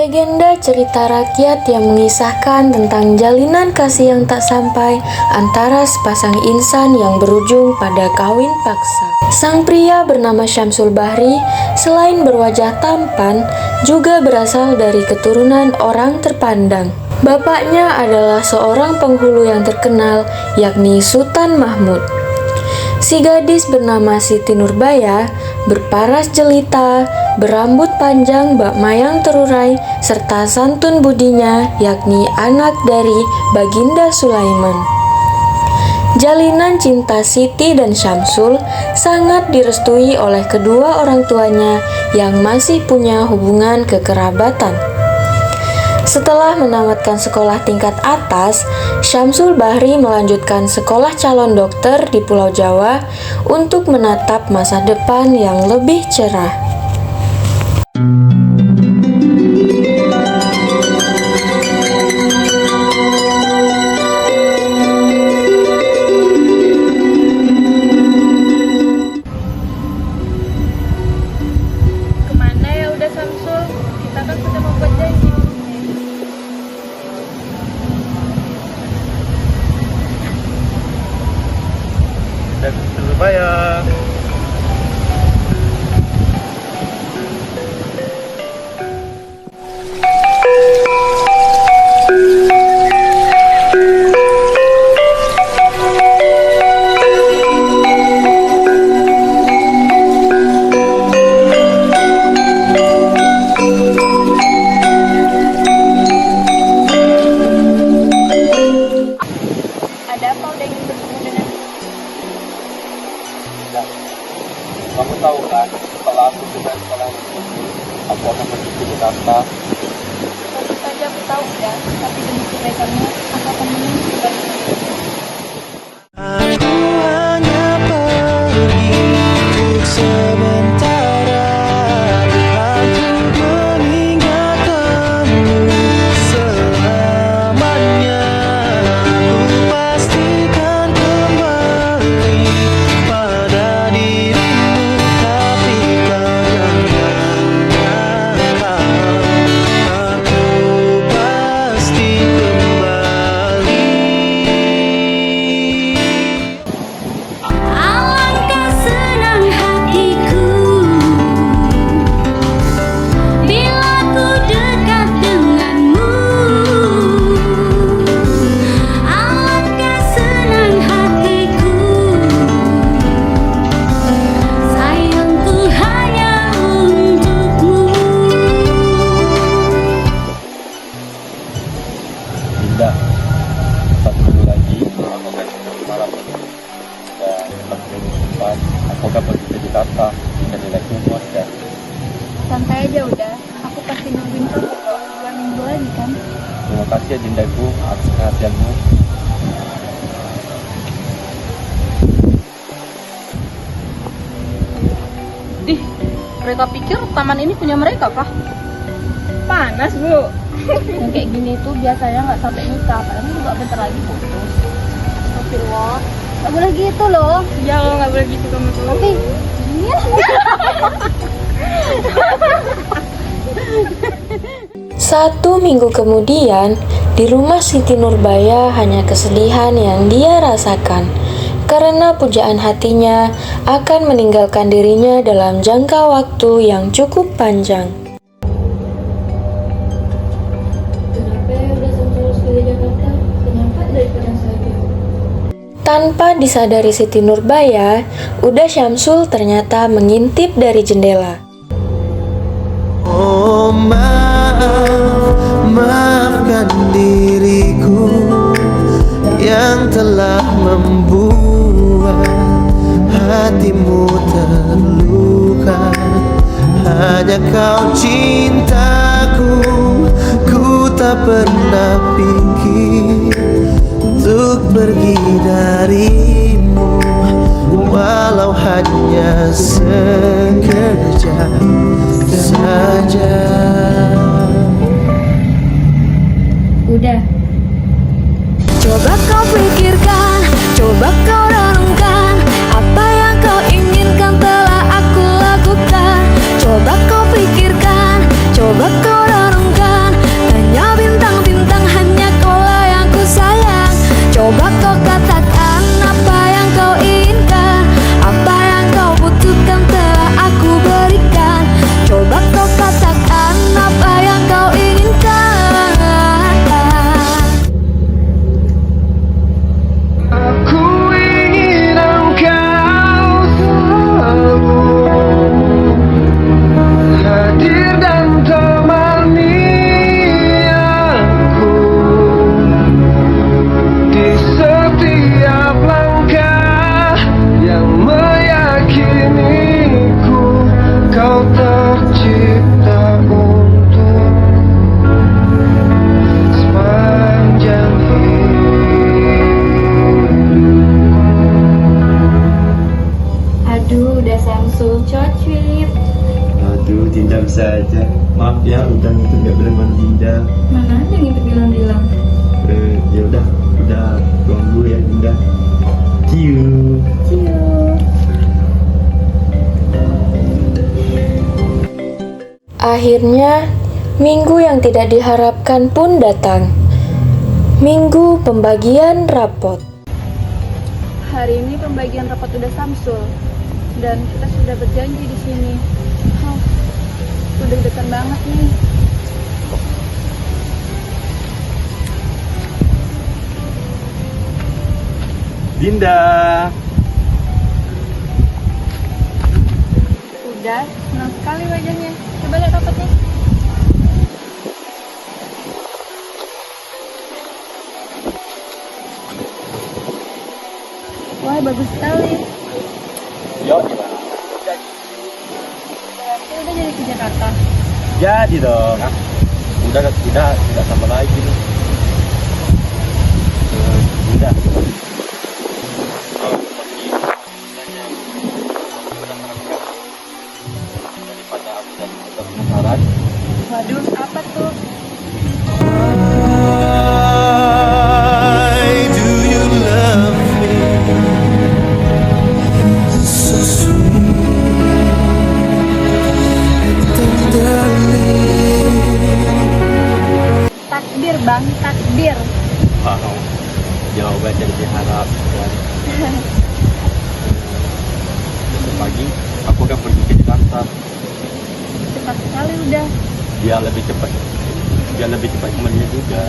Legenda cerita rakyat yang mengisahkan tentang jalinan kasih yang tak sampai antara sepasang insan yang berujung pada kawin paksa. Sang pria bernama Syamsul Bahri, selain berwajah tampan, juga berasal dari keturunan orang terpandang. Bapaknya adalah seorang penghulu yang terkenal, yakni Sultan Mahmud. Si gadis bernama Siti Nurbaya, berparas jelita, berambut panjang bak mayang terurai, serta santun budinya, yakni anak dari Baginda Sulaiman. Jalinan cinta Siti dan Syamsul sangat direstui oleh kedua orang tuanya yang masih punya hubungan kekerabatan. Setelah menamatkan sekolah tingkat atas, Syamsul Bahri melanjutkan sekolah calon dokter di Pulau Jawa untuk menatap masa depan yang lebih cerah. Kemana ya udah Samsul? Kita kan sudah membuat janji. Dan Surabaya. Ada apa udah ingin bertemu dengan Dan kamu tahu kan, setelah aku sudah sekolah aku akan pergi ke Jakarta. tentu saja aku tahu ya, tapi demi kebaikanmu aku akan menunggu sebaliknya. Aku hanya pergi untuk sementara. Aku mengingatkanmu selamanya. Aku pastikan kembali pada dirimu, tapi kau jangan nyangka aku pasti kembali. Alangkah senang hatiku bila ku dekat denganmu. Alangkah senang hatiku, sayangku hanya untukmu. Dinda, satu minggu lagi aku akan malam ini. Dan satu minggu depan aku akan pergi ke Jakarta dan nilaiku muat dan Santai aja udah, aku pasti nungguin kamu kok 2 minggu lagi kan. terima kasih ya Dindaku atas perhatianmu. Dih, mereka pikir taman ini punya mereka kah? Panas bu. Yang kayak gini tuh biasanya nggak sampai nikah, padahal juga bentar lagi putus. Astagfirullah. Nggak boleh gitu loh. Ya lo nggak boleh gitu kamu tuh. Tapi, iya. Satu minggu kemudian, di rumah Siti Nurbaya hanya kesedihan yang dia rasakan karena pujaan hatinya akan meninggalkan dirinya dalam jangka waktu yang cukup panjang. Tanpa disadari Siti Nurbaya, Uda Syamsul ternyata mengintip dari jendela. Oh maaf, maafkan diriku yang telah membuat hatimu terluka. Hanya kau cintaku, ku tak pernah pikir untuk pergi darimu, walau hanya sekejap saja. Udah. Coba kau pikirkan, coba kau renungkan, apa yang kau inginkan telah aku lakukan. Coba kau pikirkan, coba kau renungkan. Akhirnya, minggu yang tidak diharapkan pun datang. Minggu pembagian rapot. Hari ini pembagian rapat udah Samsul dan kita sudah berjanji di sini. Udah deg-degan banget nih. Dinda. Udah, senang sekali wajahnya. Coba lihat rapatnya. Wah, bagus sekali. Yo, gimana? Berarti udah jadi ke Jakarta. Jadi dong. Udah tidak sama lagi nih. Dinda. Kalau pergi, misalnya daripada aku dan kita penasaran. Waduh, apa tuh? Why do you love me so sweet and tenderly? Takdir bang, takdir. Wow, jawaban yang diharapkan. Besok pagi aku akan pergi ke Jakarta. Cepat sekali udah. Dia lebih cepat sama dia juga.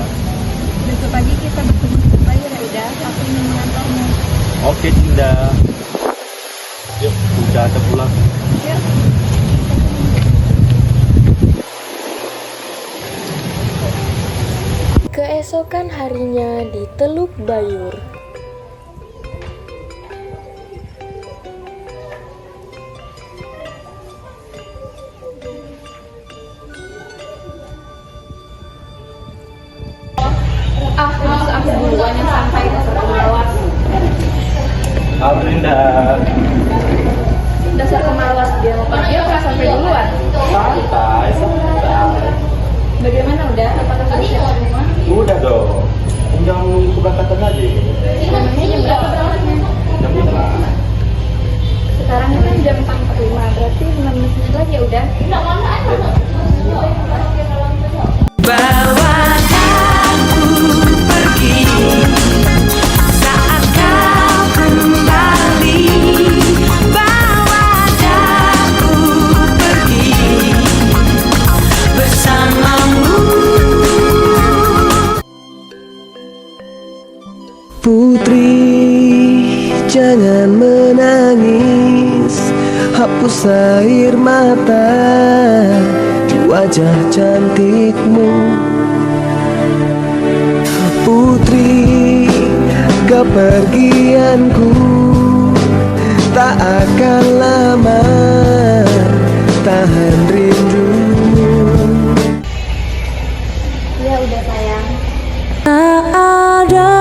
Besok pagi kita bertemu supplier ya udah. Aku ingin mengantarmu. Oke Dinda. Yuk, udah ada pulang. Yuk. Keesokan harinya di Teluk Bayur. Aku duluan yang sampai ke bawah. Halo Dinda. Dasar pemalas dia mau pergi aku sampai duluan. Santai. Bagaimana udah? Apakah sudah siap semua? Udah dong. Tinggal nunggu keberangkatan aja. Namanya jam berapa berangkatnya? Jam 5. Sekarang kan jam 4.45, berarti 5 menit lagi ya udah. Bawa aku pergi saat kau kembali. Bawa aku pergi bersamamu. Putri, jangan menangis, hapus air mata di wajah cantikmu. Putri, kepergianku tak akan lama, tahan rindumu. Ya udah sayang. Tak ada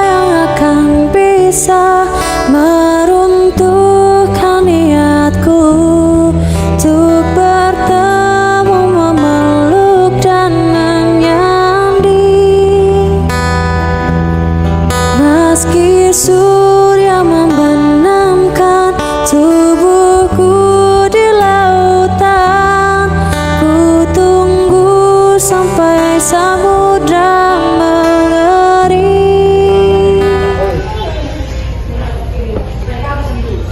yang akan bisa meruntuhkan niatku untuk bertemu, memeluk dan menyanding. Meski surya membenamkan tubuhku di lautan, ku tunggu sampai samudra mengering.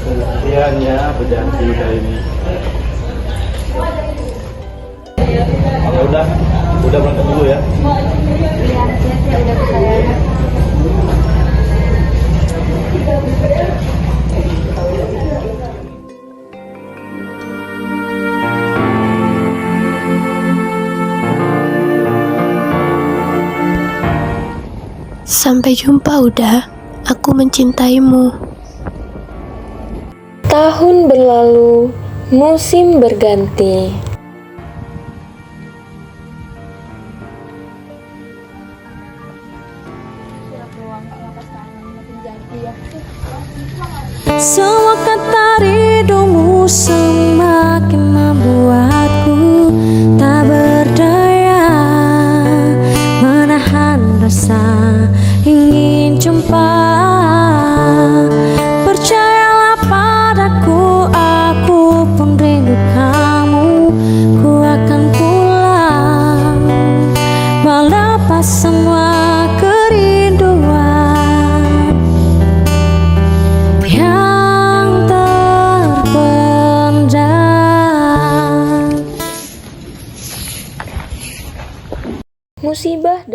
Sekiannya berjanji kali ini. Ya udah berangkat dulu ya. Iya, hati-hati ya udah sayang. Sampai jumpa udah, aku mencintaimu. Tahun berlalu, musim berganti. Semua kata rindumu semakin membuatku tak berdaya menahan rasa ingin jumpa. Percayalah padaku, aku pun rindu kamu. Ku akan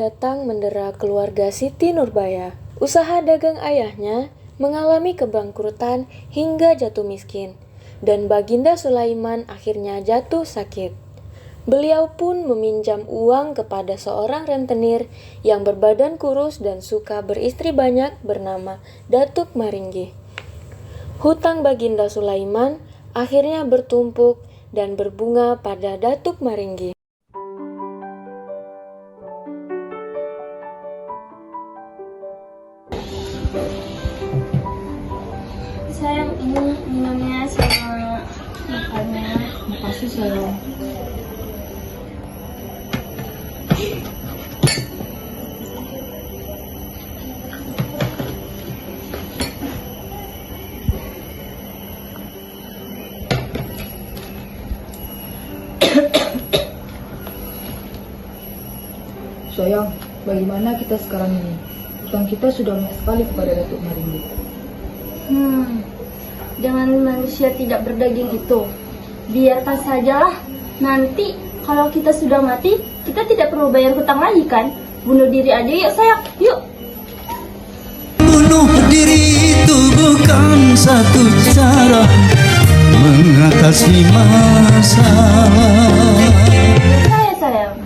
datang mendera keluarga Siti Nurbaya. Usaha dagang ayahnya mengalami kebangkrutan hingga jatuh miskin, dan Baginda Sulaiman akhirnya jatuh sakit. Beliau pun meminjam uang kepada seorang rentenir yang berbadan kurus dan suka beristri banyak bernama Datuk Maringgi. Hutang Baginda Sulaiman akhirnya bertumpuk dan berbunga pada Datuk Maringgi. Sayang, ini minumnya sama makannya. Makasih sayang. Sayang, bagaimana kita sekarang ini? Hutang kita sudah banyak sekali kepada Datuk Maringgi. Dengan manusia tidak berdaging itu, biarkan sajalah. Nanti kalau kita sudah mati, kita tidak perlu bayar hutang lagi kan? Bunuh diri aja yuk sayang, yuk. Bunuh diri itu bukan satu cara mengatasi masalah. Saya sayang.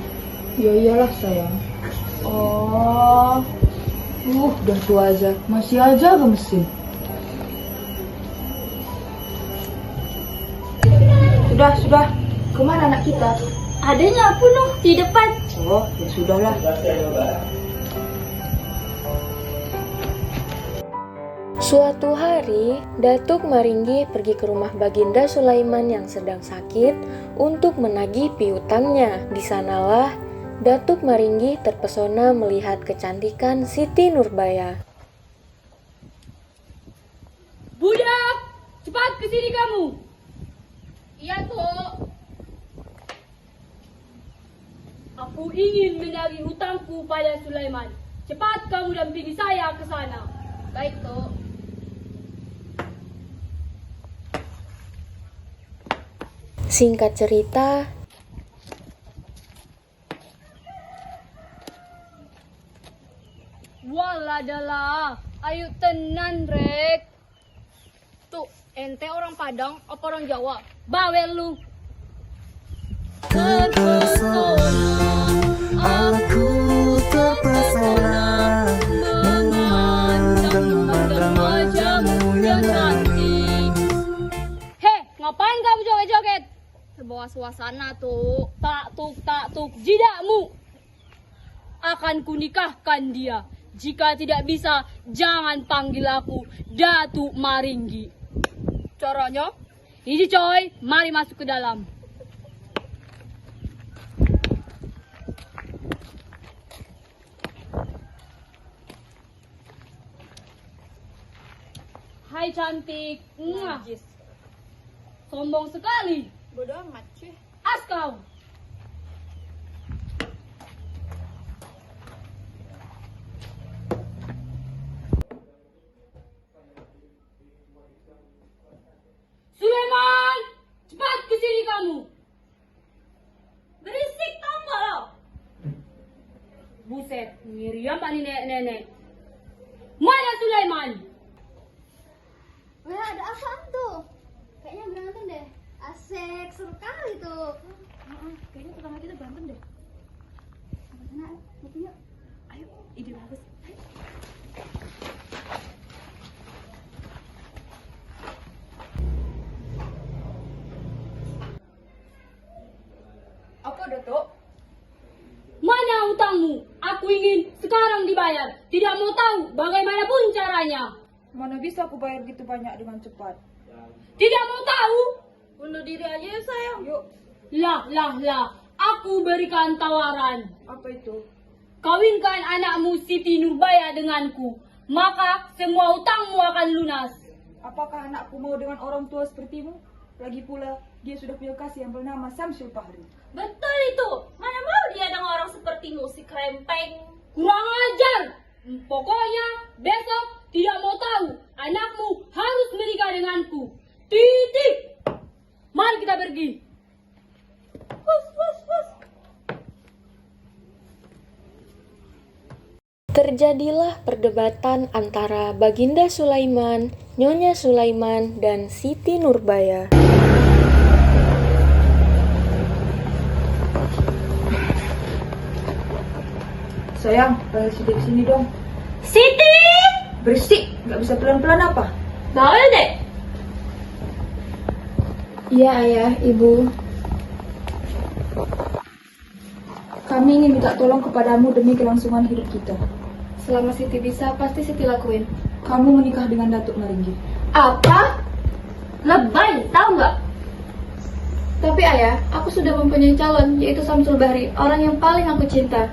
Ya iyalah sayang. Oh, Udah tua aja, masih aja gemesin. Sudah. Kemana anak kita? adanya Punuh di depan. Oh, ya sudahlah. Suatu hari, Datuk Maringgi pergi ke rumah Baginda Sulaiman yang sedang sakit untuk menagih piutangnya. Di sanalah Datuk Maringgi terpesona melihat kecantikan Siti Nurbaya. Budak, cepat ke sini kamu. Iya, Tok. Aku ingin menagih hutangku pada Sulaiman. Cepat kamu dampingi saya ke sana. Baik, Tok. Singkat cerita, Waladalah, ayo tenan rek. Tuh, ente orang Padang apa orang Jawa? Bawel lu. Aku terpesona memandang wajahmu yang cantik. Heh, ngapain kamu joget-joget? Terbawa suasana tuh. Tak tuk jidakmu. Akan kunikahkan dia. Jika tidak bisa, jangan panggil aku Datuk Maringgi. Caranya? Ini coy, mari masuk ke dalam. Hai cantik. Najis. Sombong sekali. Bodoh amat cuy. As kau. Sulaiman, cepat ke sini kamu. Berisik tau gak lo? Buset, Miriam pak nenek-nenek. Mana Sulaiman? Wah, ada apaan tuh? Kayaknya berantem deh. Asik, seru kali tuh. Kayaknya tetangga kita berantem deh. Apa sana? Yuk. Ayo, ide bagus. Ayo. Apa Datuk? Mana hutangmu? Aku ingin sekarang dibayar. Tidak mau tahu bagaimanapun caranya. Mana bisa aku bayar gitu banyak dengan cepat? Tidak mau tahu? Bunuh diri aja ya sayang. Yuk, Lah. Aku berikan tawaran. apa itu? Kawinkan anakmu Siti Nurbaya denganku. Maka semua hutangmu akan lunas. Apakah anakku mau dengan orang tua sepertimu? Lagi pula, dia sudah punya kasih yang bernama Samsul Fahri. Betul itu. Mana mau dia dengan orang sepertimu si krempeng. Kurang ajar. Pokoknya besok tidak mau tahu. Anakmu harus menikah denganku. Titik. Mari kita pergi. Terjadilah perdebatan antara Baginda Sulaiman, Nyonya Sulaiman, dan Siti Nurbaya. Sayang, panggil Siti ke sini dong. Siti! Berisik, nggak bisa pelan-pelan apa? Bawel deh. Iya ayah, ibu. Kami ingin minta tolong kepadamu demi kelangsungan hidup kita. Selama Siti bisa, pasti Siti lakuin. Kamu menikah dengan Datuk Maringgi. Apa? Lebay, tahu nggak? Tapi ayah, aku sudah mempunyai calon, yaitu Samsul Bahri, orang yang paling aku cinta.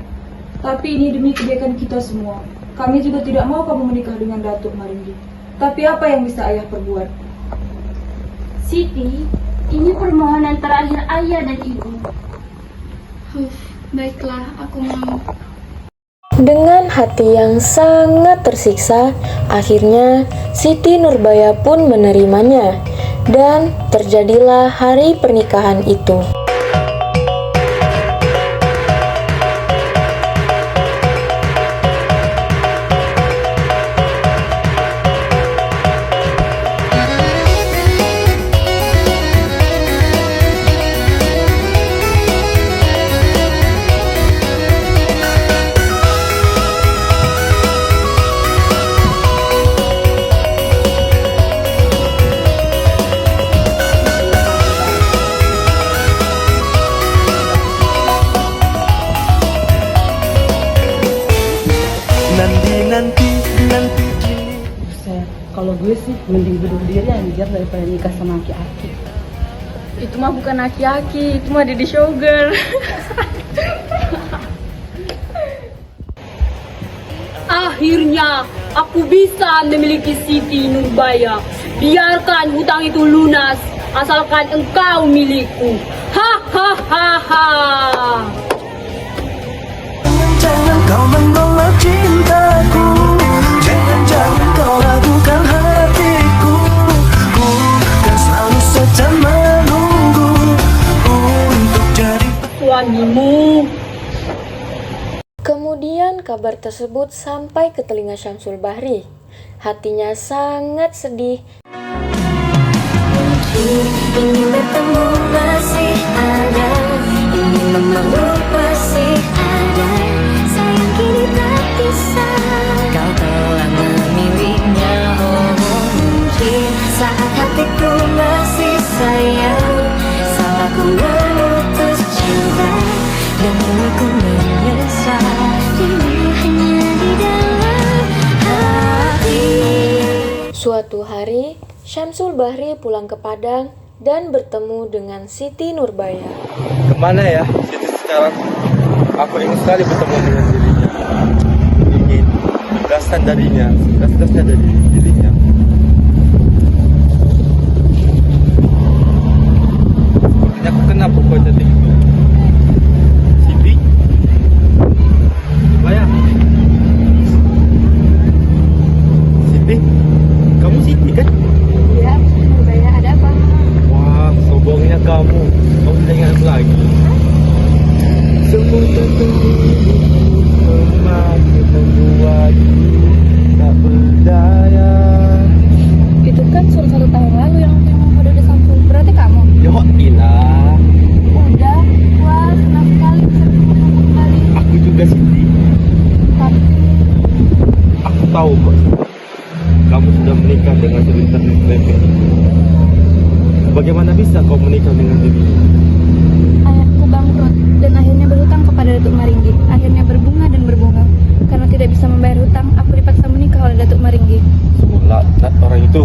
Tapi ini demi kebaikan kita semua. Kami juga tidak mau kamu menikah dengan Datuk Maringgi. Tapi apa yang bisa ayah perbuat? Siti, ini permohonan terakhir ayah dan ibu. Baiklah, aku mau. Dengan hati yang sangat tersiksa, akhirnya Siti Nurbaya pun menerimanya, dan terjadilah hari pernikahan itu. Nanti Kalau gue sih mending bunuh diri anjir daripada nikah sama aki-aki. Itu mah bukan aki-aki, itu mah Didi Sugar. Akhirnya aku bisa memiliki Siti Nurbaya. Biarkan hutang itu lunas, asalkan engkau milikku. Hahaha. Jangan kau menolak cintaku, jangan kau lakukan hatiku. Ku kan selalu saja menunggu untuk jadi Suamimu. Kemudian kabar tersebut sampai ke telinga Syamsul Bahri. Hatinya sangat sedih. Ingin bertemu masih ada, ingin memeluk masih ada. Sayang kini tak bisa, kau telah memilihnya. Oh mungkin saat hatiku masih sayang, salahku memutus cinta, dan kini ku menyesal. Kini hanya di dalam hati. Suatu hari, Syamsul Bahri pulang ke Padang dan bertemu dengan Siti Nurbaya. Kemana ya Siti sekarang? Aku ingin sekali bertemu dengan dirinya. Ingin bebaskan darinya, bebaskan dari dirinya. Sepertinya aku kenal perempuan cantik itu. Siti? Nurbaya? Siti? Kamu Siti kan? Iya, Nurbaya, ada apa? Wah, sombongnya kamu. Kamu tidak ingat aku lagi. Semua semakin membuatku tak berdaya. Itu kan surat 1 tahun lalu yang kode udah Samsul. Berarti kamu? Ya ilah. Udah, wah senang sekali bisa ketemu kamu kembali. Aku juga Siti. Tapi Aku tahu kok. Kamu sudah menikah dengan sebentar lepek. Bagaimana bisa kau menikah dengan dirinya? ayahku bangkrut dan akhirnya berhutang kepada Datuk Maringgi. Akhirnya berbunga dan berbunga. Karena tidak bisa membayar hutang, aku dipaksa menikah oleh Datuk Maringgi. Sungguh laknat orang itu.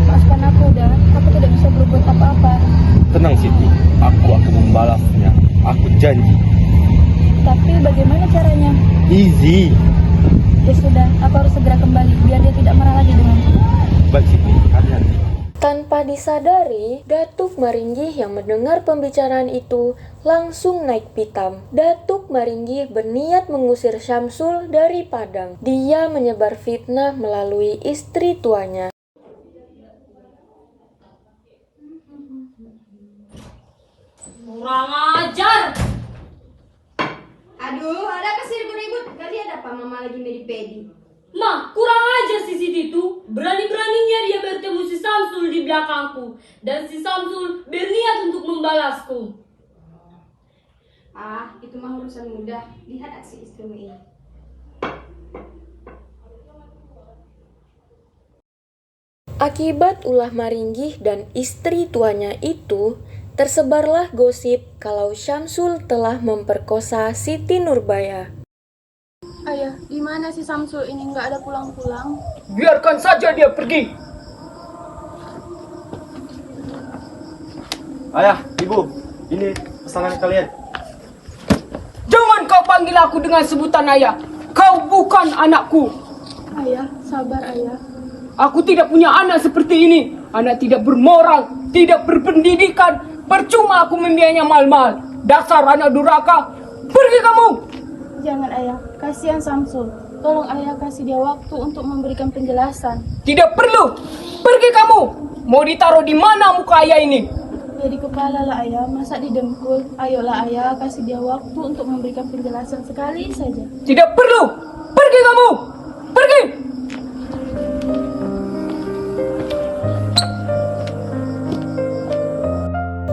Maafkan aku, udah. Aku tidak bisa berbuat apa-apa. Tenang Siti, aku akan membalasnya. Aku janji. Tapi bagaimana caranya? Easy. Ya sudah, aku harus segera kembali biar dia tidak marah lagi denganku. Baik Siti, hati-hati. Tanpa disadari, Datuk Maringgi yang mendengar pembicaraan itu langsung naik pitam. Datuk Maringgi berniat mengusir Syamsul dari Padang. Dia menyebar fitnah melalui istri tuanya. Kurang ajar. Aduh, ada apa sih ribut-ribut? Kalian apa mama lagi medi-pedi? Ma, kurang aja si Siti itu. Berani-beraninya dia bertemu si Samsul di belakangku. Dan si Samsul berniat untuk membalasku. Ah, itu mah urusan mudah. Lihat aksi istrimu ini. Akibat ulah Maringgih dan istri tuanya itu, tersebarlah gosip kalau Syamsul telah memperkosa Siti Nurbaya. Ayah, gimana si Samsul ini nggak ada pulang-pulang? Biarkan saja dia pergi. Ayah, ibu, ini pesanan kalian. Jangan kau panggil aku dengan sebutan ayah. Kau bukan anakku. Ayah, sabar ayah. Aku tidak punya anak seperti ini. Anak tidak bermoral, tidak berpendidikan. Percuma aku membiayainya mahal-mahal. Dasar anak durhaka. Pergi kamu. Jangan ayah, kasihan Samsul. Tolong ayah kasih dia waktu untuk memberikan penjelasan. Tidak perlu. Pergi kamu. Mau ditaruh di mana muka ayah ini? Ya di kepala lah ayah, masa di dengkul. Ayolah ayah, kasih dia waktu untuk memberikan penjelasan sekali saja. Tidak perlu. Pergi kamu. Pergi.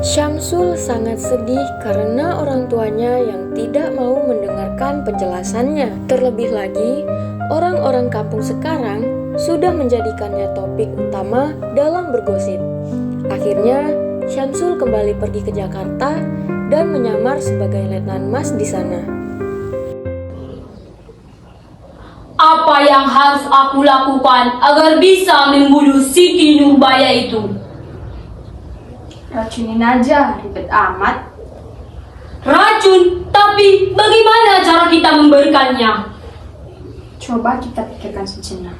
Syamsul sangat sedih karena orang tuanya yang tidak mau mendengarkan penjelasannya. Terlebih lagi, orang-orang kampung sekarang sudah menjadikannya topik utama dalam bergosip. Akhirnya, Syamsul kembali pergi ke Jakarta dan menyamar sebagai letnan mas di sana. Apa yang harus aku lakukan agar bisa membunuh Siti Nurbaya itu? Racunin aja, ribet amat. Racun, tapi bagaimana cara kita memberikannya? Coba kita pikirkan sejenak.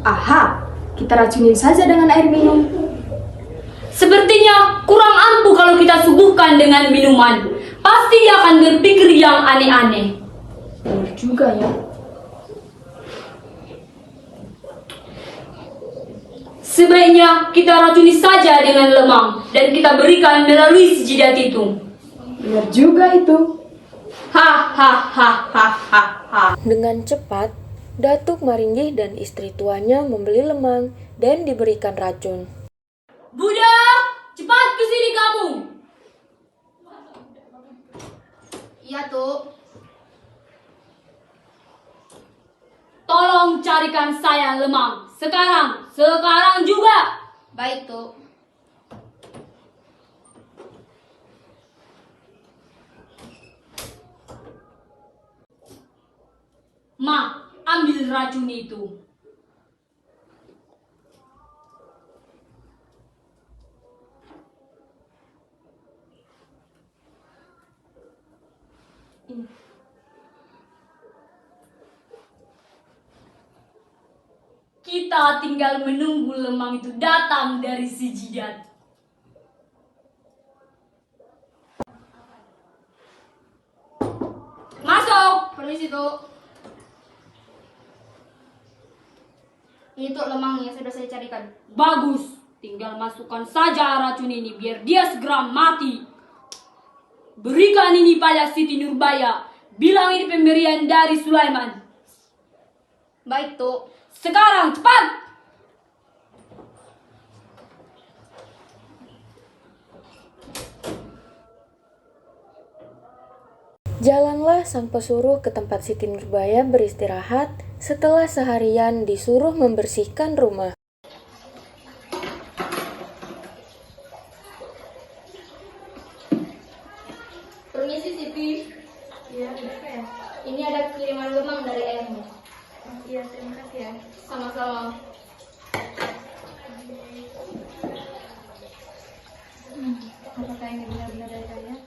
Aha, kita racunin saja dengan air minum. Sepertinya kurang ampuh kalau kita suguhkan dengan minuman. Pasti dia akan berpikir yang aneh-aneh. Benar juga ya. Sebaiknya kita racuni saja dengan lemang dan kita berikan melalui si jidat itu. Benar juga itu. Hahaha. Dengan cepat, Datuk Maringgih dan istri tuanya membeli lemang dan diberikan racun. Budak, cepat ke sini kamu. Iya, Tuk. Tolong carikan saya lemang. Sekarang juga. Baik, Tuk. Ma, ambil racun itu. Kita tinggal menunggu lemang itu datang dari si jidat. Masuk. Permisi, Tuk. Ini Tuk lemangnya sudah saya carikan. Bagus. Tinggal masukkan saja racun ini biar dia segera mati. Berikan ini pada Siti Nurbaya. Bilang ini pemberian dari Sulaiman. Baik, Tuk. Sekarang cepat. Jalanlah sang pesuruh ke tempat Siti Nurbaya beristirahat setelah seharian disuruh membersihkan rumah. Permisi, Siti. Iya, kenapa ya? Ini ada kiriman lemang dari ayahmu. Iya, terima kasih ya. Sama-sama. Apakah ini benar-benar dari kalian?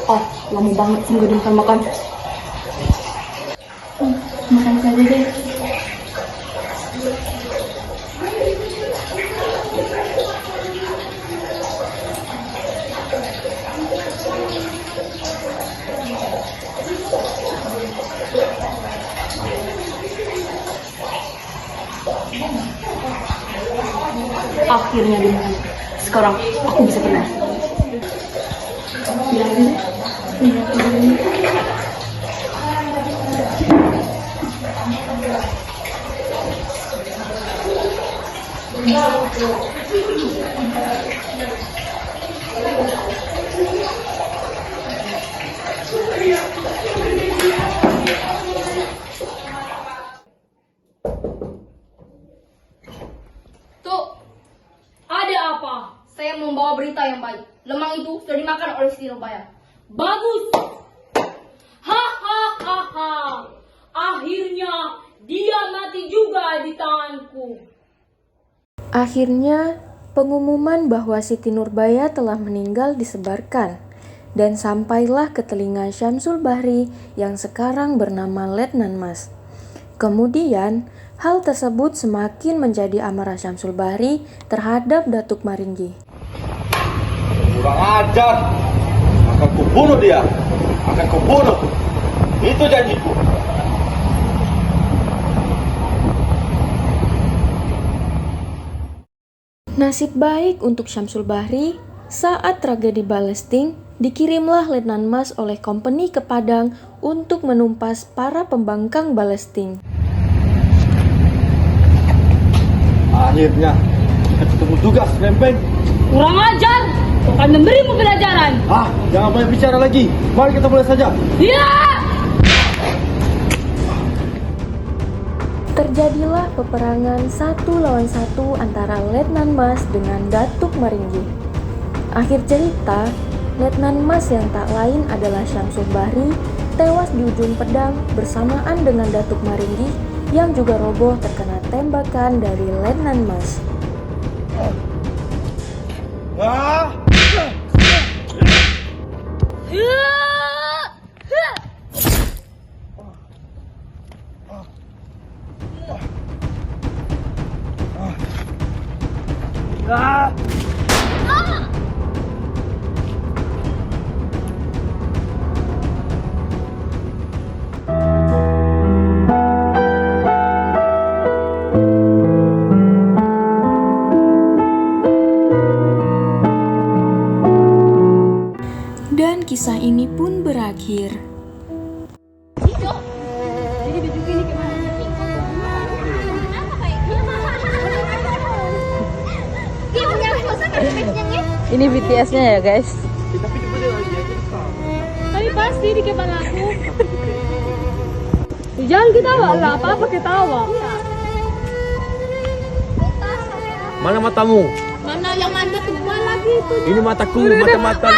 Oh, lama banget sih gue makan. Makan saja deh. Akhirnya demi sekarang aku bisa pergi. Tuh, ada apa? Saya membawa berita yang baik. Lemang itu sudah dimakan oleh Siti Nurbaya. Bagus. Hahaha. Akhirnya dia mati juga di tanganku. Akhirnya, pengumuman bahwa Siti Nurbaya telah meninggal disebarkan dan sampailah ke telinga Syamsul Bahri yang sekarang bernama Letnan Mas. Kemudian, hal tersebut semakin menjadi amarah Syamsul Bahri terhadap Datuk Maringgi. Kurang ajar. Akan kubunuh dia. Akan kubunuh. Itu janjiku. Nasib baik untuk Syamsul Bahri, saat tragedi Balesting, dikirimlah Letnan Mas oleh company ke Padang untuk menumpas para pembangkang Balesting. Akhirnya, kita ketemu juga, Lempeng. Kurang ajar. Aku akan memberimu pelajaran. Jangan banyak bicara lagi. Mari kita mulai saja. Ya! Terjadilah peperangan 1 lawan 1 antara Letnan Mas dengan Datuk Maringgi. Akhir cerita, Letnan Mas yang tak lain adalah Syamsul Bahri tewas di ujung pedang bersamaan dengan Datuk Maringgi yang juga roboh terkena tembakan dari Letnan Mas. Dan kisah ini pun berakhir. Ini BTS-nya ya guys. Tapi pasti di kepala aku. Jangan ketawa lah, apa ketawa? Mana matamu? Mana yang anda tebal lagi itu? Ini mataku, mata-mata.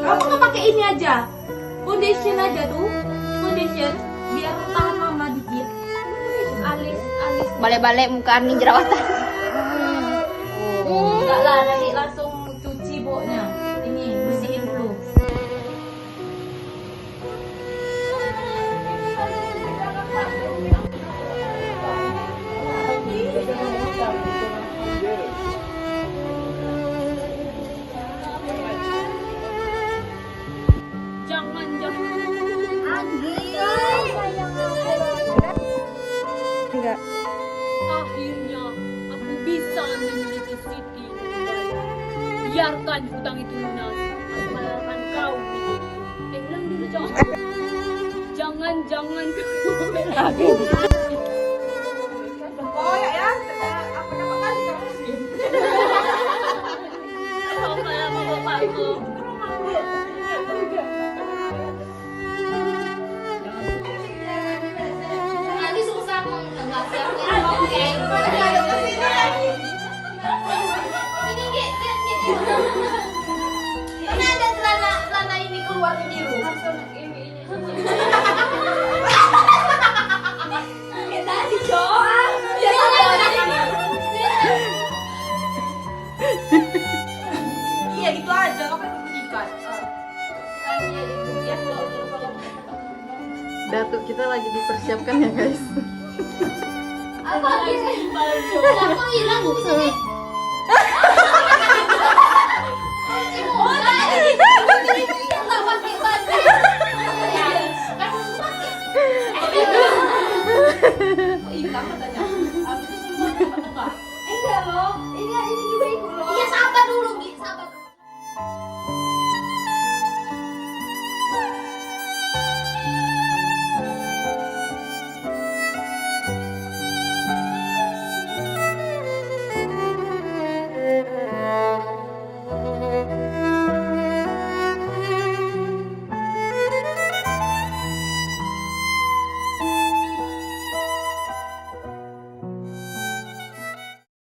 Kamu nggak pakai ini aja, foundation aja tuh, foundation biar tahan lama dikit. Alis. Balik-balik muka Ani jerawatan. Enggak lah, nanti langsung cuci boknya. Ini bersihin dulu. Jangan. Enggak. Akhirnya aku bisa memiliki Siti Nurbaya. Biarkan hutang itu lunas. Asalkan kau begini. Bilang dulu jangan. Jangan. Koyak ya, apa nama kali kamu sih? Apa nama bapakku? Nanti susah nggak siapin oke. Ini Mana ada celana ini keluar biru? Tadi doang. Iya gitu aja, apa yang diikat? Datuk kita lagi dipersiapkan ya guys. Apa ini? Aku hilang di sini. pertama tanya. Habis itu semua cepat enggak? Enggak loh, ini juga ikut loh. Iya sabar dulu, Gi, sabar.